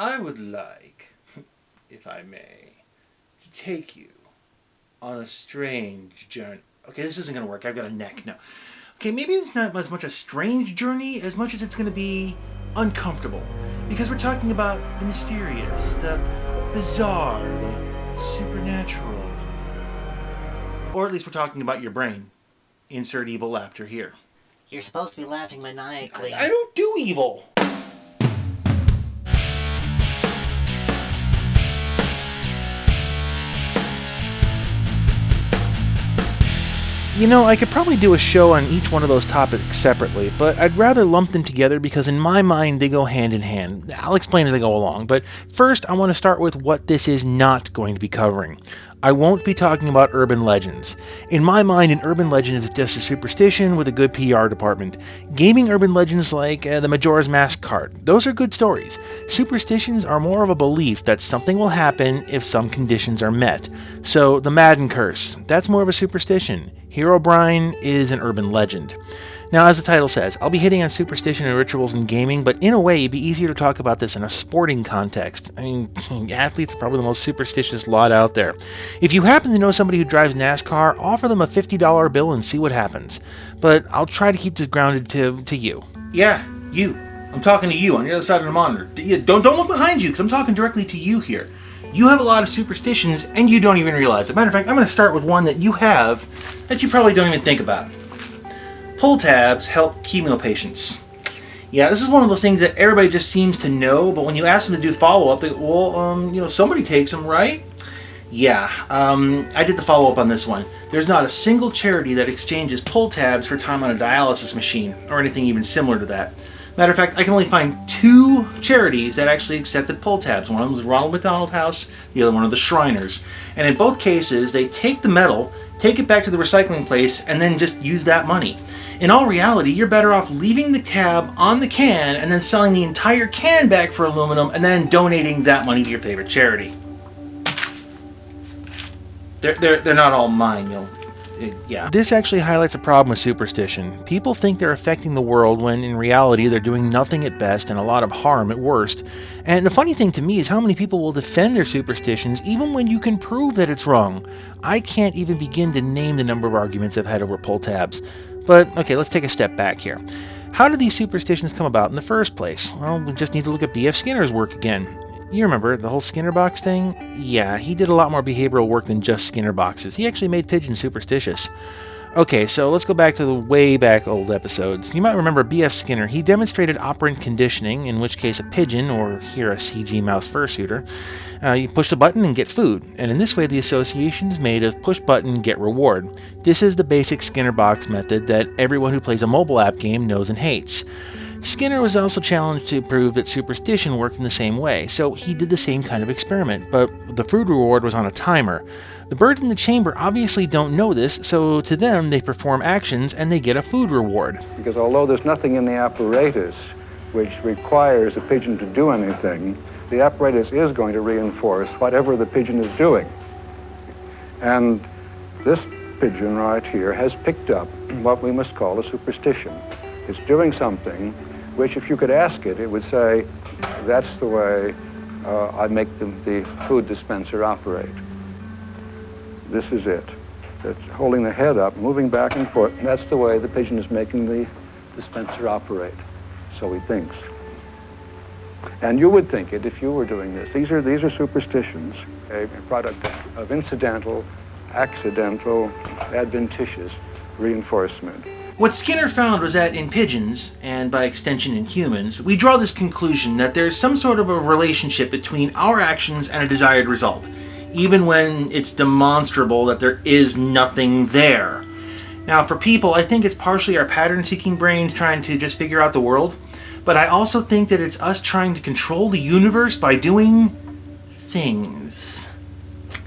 I would like, if I may, to take you on a strange journey. Okay, this isn't going to work. I've got a neck. No. Okay, maybe it's not as much a strange journey as much as it's going to be uncomfortable. Because we're talking about the mysterious, the bizarre, the supernatural. Or at least we're talking about your brain. Insert evil laughter here. You're supposed to be laughing maniacally. I don't do evil. You know, I could probably do a show on each one of those topics separately, but I'd rather lump them together because in my mind they go hand in hand. I'll explain as I go along, but first I want to start with what this is not going to be covering. I won't be talking about urban legends. In my mind, an urban legend is just a superstition with a good PR department. Gaming urban legends like the Majora's Mask card, those are good stories. Superstitions are more of a belief that something will happen if some conditions are met. So, the Madden curse, that's more of a superstition. Herobrine is an urban legend. Now, as the title says, I'll be hitting on superstition and rituals in gaming, but in a way, it'd be easier to talk about this in a sporting context. I mean, athletes are probably the most superstitious lot out there. If you happen to know somebody who drives NASCAR, offer them a $50 bill and see what happens. But I'll try to keep this grounded to you. Yeah, you. I'm talking to you on the other side of the monitor. Don't look behind you, because I'm talking directly to you here. You have a lot of superstitions, and you don't even realize it. Matter of fact, I'm going to start with one that you have that you probably don't even think about. Pull tabs help chemo patients. Yeah, this is one of those things that everybody just seems to know, but when you ask them to do follow-up, they go, somebody takes them, right? Yeah, I did the follow-up on this one. There's not a single charity that exchanges pull tabs for time on a dialysis machine, or anything even similar to that. Matter of fact, I can only find 2 charities that actually accepted pull tabs. One of them was Ronald McDonald House, the other one are the Shriners. And in both cases, they take the metal, take it back to the recycling place, and then just use that money. In all reality, you're better off leaving the tab on the can and then selling the entire can back for aluminum and then donating that money to your favorite charity. They're not all mine, yeah. This actually highlights a problem with superstition. People think they're affecting the world when in reality they're doing nothing at best and a lot of harm at worst. And the funny thing to me is how many people will defend their superstitions even when you can prove that it's wrong. I can't even begin to name the number of arguments I've had over pull tabs. But, okay, let's take a step back here. How did these superstitions come about in the first place? Well, we just need to look at B.F. Skinner's work again. You remember the whole Skinner box thing? Yeah, he did a lot more behavioral work than just Skinner boxes. He actually made pigeons superstitious. Okay, so let's go back to the way back old episodes. You might remember B.F. Skinner. He demonstrated operant conditioning, in which case a pigeon, or here a CG mouse fursuiter, you push the button and get food. And in this way, the association is made of push button, get reward. This is the basic Skinner box method that everyone who plays a mobile app game knows and hates. Skinner was also challenged to prove that superstition worked in the same way, so he did the same kind of experiment, but the food reward was on a timer. The birds in the chamber obviously don't know this, so to them they perform actions and they get a food reward. Because although there's nothing in the apparatus which requires a pigeon to do anything, the apparatus is going to reinforce whatever the pigeon is doing. And this pigeon right here has picked up what we must call a superstition. It's doing something which, if you could ask it, it would say, that's the way I make the food dispenser operate. This is it. It's holding the head up, moving back and forth. And that's the way the pigeon is making the dispenser operate. So he thinks. And you would think it if you were doing this. These are superstitions, a product of incidental, accidental, adventitious reinforcement. What Skinner found was that in pigeons, and by extension in humans, we draw this conclusion that there's some sort of a relationship between our actions and a desired result, even when it's demonstrable that there is nothing there. Now, for people, I think it's partially our pattern-seeking brains trying to just figure out the world, but I also think that it's us trying to control the universe by doing things.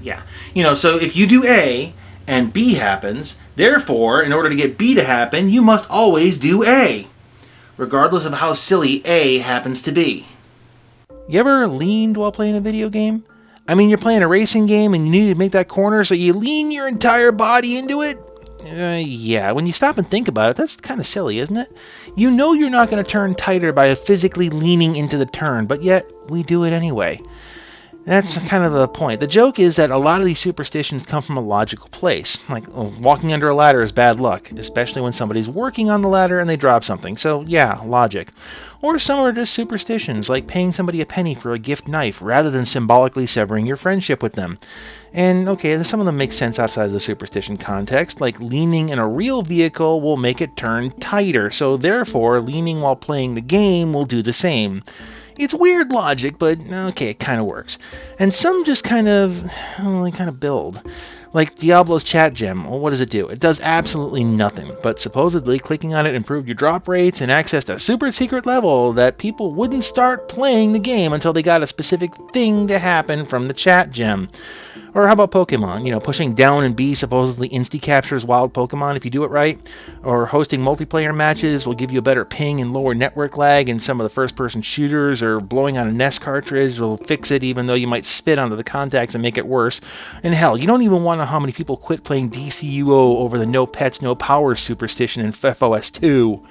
Yeah. So if you do A, and B happens, therefore, in order to get B to happen, you must always do A, regardless of how silly A happens to be. You ever leaned while playing a video game? I mean, you're playing a racing game and you need to make that corner, so you lean your entire body into it? Yeah, when you stop and think about it, that's kind of silly, isn't it? You know you're not going to turn tighter by physically leaning into the turn, but yet we do it anyway. That's kind of the point. The joke is that a lot of these superstitions come from a logical place. Like, walking under a ladder is bad luck, especially when somebody's working on the ladder and they drop something. So, yeah, logic. Or some are just superstitions, like paying somebody a penny for a gift knife rather than symbolically severing your friendship with them. And, okay, some of them make sense outside of the superstition context, like leaning in a real vehicle will make it turn tighter, so therefore, leaning while playing the game will do the same. It's weird logic, but okay, it kind of works. And some just kind of build. Like Diablo's chat gem, well, what does it do? It does absolutely nothing, but supposedly clicking on it improved your drop rates and accessed a super secret level that people wouldn't start playing the game until they got a specific thing to happen from the chat gem. Or how about Pokemon? Pushing down and B supposedly insta-captures wild Pokemon if you do it right. Or hosting multiplayer matches will give you a better ping and lower network lag in some of the first-person shooters. Or blowing on a NES cartridge will fix it even though you might spit onto the contacts and make it worse. And hell, you don't even want to know how many people quit playing DCUO over the no pets, no powers superstition in FFOS 2.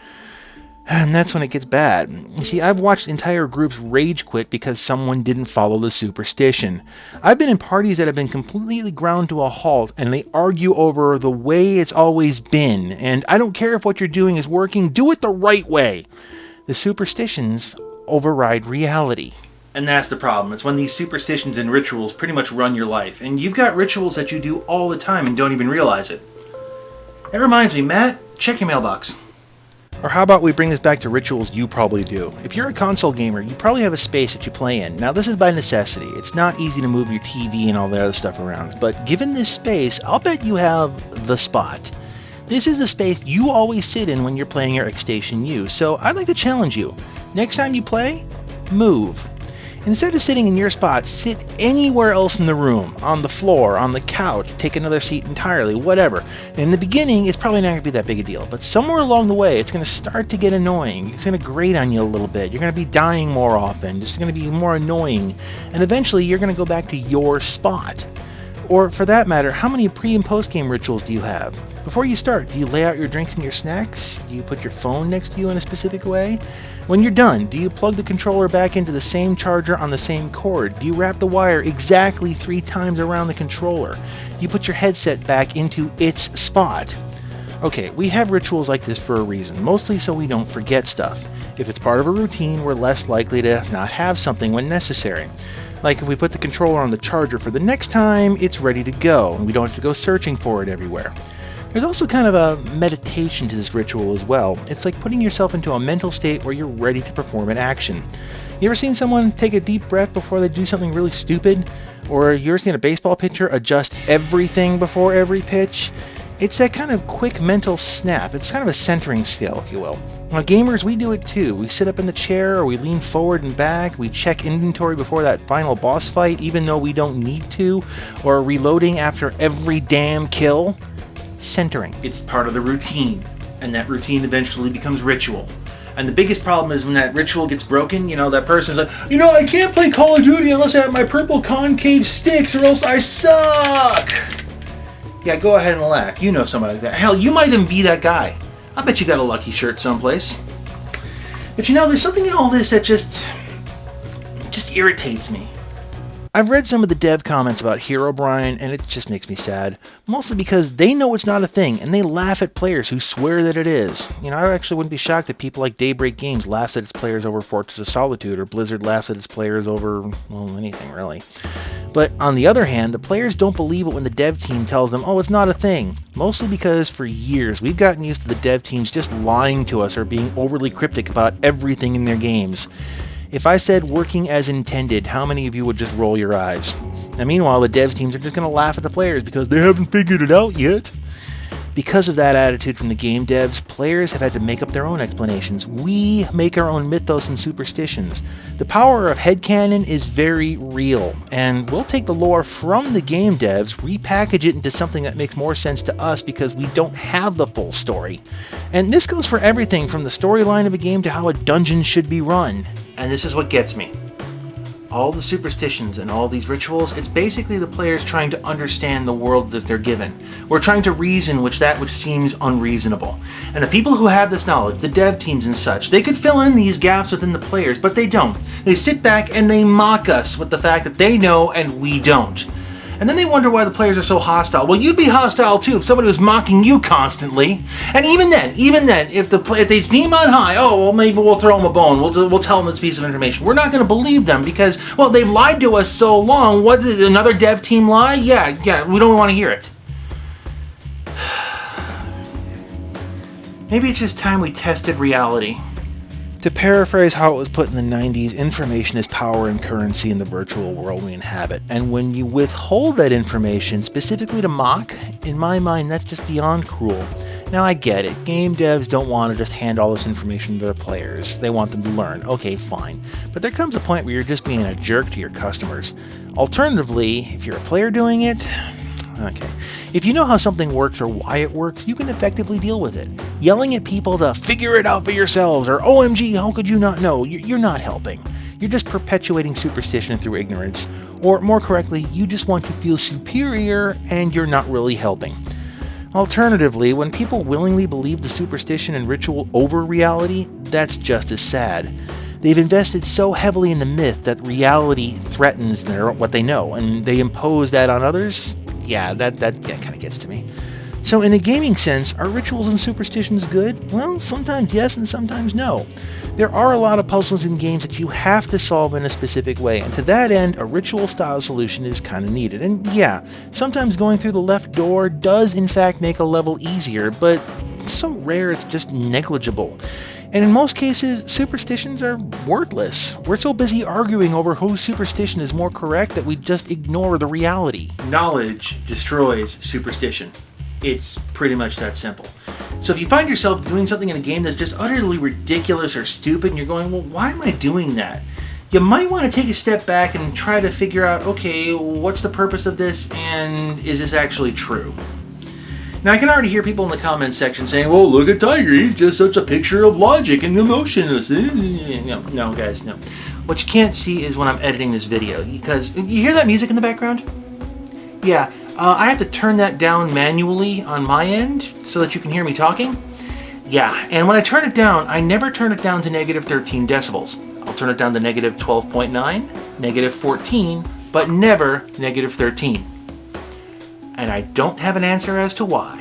And that's when it gets bad. You see, I've watched entire groups rage quit because someone didn't follow the superstition. I've been in parties that have been completely ground to a halt, and they argue over the way it's always been. And I don't care if what you're doing is working, do it the right way. The superstitions override reality. And that's the problem. It's when these superstitions and rituals pretty much run your life. And you've got rituals that you do all the time and don't even realize it. That reminds me, Matt, check your mailbox. Or how about we bring this back to rituals you probably do. If you're a console gamer, you probably have a space that you play in. Now, this is by necessity. It's not easy to move your TV and all that other stuff around. But given this space, I'll bet you have the spot. This is the space you always sit in when you're playing your Xstation U. So I'd like to challenge you. Next time you play, move. Instead of sitting in your spot, sit anywhere else in the room, on the floor, on the couch, take another seat entirely, whatever. In the beginning, it's probably not going to be that big a deal, but somewhere along the way, it's going to start to get annoying. It's going to grate on you a little bit. You're going to be dying more often. It's going to be more annoying. And eventually, you're going to go back to your spot. Or, for that matter, how many pre- and post-game rituals do you have? Before you start, do you lay out your drinks and your snacks? Do you put your phone next to you in a specific way? When you're done, do you plug the controller back into the same charger on the same cord? Do you wrap the wire exactly 3 times around the controller? Do you put your headset back into its spot? Okay, we have rituals like this for a reason, mostly so we don't forget stuff. If it's part of a routine, we're less likely to not have something when necessary. Like if we put the controller on the charger for the next time, it's ready to go, and we don't have to go searching for it everywhere. There's also kind of a meditation to this ritual as well. It's like putting yourself into a mental state where you're ready to perform an action. You ever seen someone take a deep breath before they do something really stupid? Or you ever seen a baseball pitcher adjust everything before every pitch? It's that kind of quick mental snap. It's kind of a centering skill, if you will. Now, gamers, we do it too. We sit up in the chair, or we lean forward and back. We check inventory before that final boss fight, even though we don't need to. Or reloading after every damn kill. Centering. It's part of the routine, and that routine eventually becomes ritual. And the biggest problem is when that ritual gets broken, that person's like, I can't play Call of Duty unless I have my purple concave sticks or else I suck! Yeah, go ahead and laugh. You know somebody like that. Hell, you might even be that guy. I bet you got a lucky shirt someplace. But there's something in all this that just irritates me. I've read some of the dev comments about Herobrine, and it just makes me sad. Mostly because they know it's not a thing, and they laugh at players who swear that it is. I actually wouldn't be shocked if people like Daybreak Games laughs at its players over Fortress of Solitude, or Blizzard laughs at its players over, anything really. But on the other hand, the players don't believe it when the dev team tells them, oh, it's not a thing. Mostly because for years, we've gotten used to the dev teams just lying to us or being overly cryptic about everything in their games. If I said working as intended, how many of you would just roll your eyes? Now, meanwhile, the devs teams are just going to laugh at the players because they haven't figured it out yet. Because of that attitude from the game devs, players have had to make up their own explanations. We make our own mythos and superstitions. The power of headcanon is very real, and we'll take the lore from the game devs, repackage it into something that makes more sense to us because we don't have the full story. And this goes for everything from the storyline of a game to how a dungeon should be run. And this is what gets me. all the superstitions and all these rituals, it's basically the players trying to understand the world that they're given. We're trying to reason which seems unreasonable. And the people who have this knowledge, the dev teams and such, they could fill in these gaps within the players, but they don't. They sit back and they mock us with the fact that they know and we don't. And then they wonder why the players are so hostile. Well, you'd be hostile too if somebody was mocking you constantly. And even then, if they steam on high, oh, well, maybe we'll throw them a bone. We'll tell them this piece of information. We're not going to believe them because, well, they've lied to us so long. What did another dev team lie? Yeah, we don't want to hear it. Maybe it's just time we tested reality. To paraphrase how it was put in the 90s, information is power and currency in the virtual world we inhabit. And when you withhold that information, specifically to mock, in my mind, that's just beyond cruel. Now, I get it. Game devs don't want to just hand all this information to their players. They want them to learn. Okay, fine. But there comes a point where you're just being a jerk to your customers. Alternatively, if you're a player doing it, okay. If you know how something works or why it works, you can effectively deal with it. Yelling at people to figure it out for yourselves or OMG, how could you not know? You're not helping. You're just perpetuating superstition through ignorance. Or more correctly, you just want to feel superior and you're not really helping. Alternatively, when people willingly believe the superstition and ritual over reality, that's just as sad. They've invested so heavily in the myth that reality threatens what they know, and they impose that on others. Yeah, that kind of gets to me. So in a gaming sense, are rituals and superstitions good? Well, sometimes yes and sometimes no. There are a lot of puzzles in games that you have to solve in a specific way, and to that end, a ritual-style solution is kind of needed. And yeah, sometimes going through the left door does in fact make a level easier, but it's so rare it's just negligible. And in most cases, superstitions are worthless. We're so busy arguing over whose superstition is more correct that we just ignore the reality. Knowledge destroys superstition. It's pretty much that simple. So if you find yourself doing something in a game that's just utterly ridiculous or stupid and you're going, well, why am I doing that? You might want to take a step back and try to figure out, okay, what's the purpose of this and is this actually true? Now, I can already hear people in the comments section saying, well, look at Tiger, he's just such a picture of logic and emotionless. No, guys, no. What you can't see is when I'm editing this video, because you hear that music in the background? Yeah, I have to turn that down manually on my end so that you can hear me talking. Yeah, and when I turn it down, I never turn it down to negative 13 decibels. I'll turn it down to negative 12.9, negative 14, but never negative 13. And I don't have an answer as to why.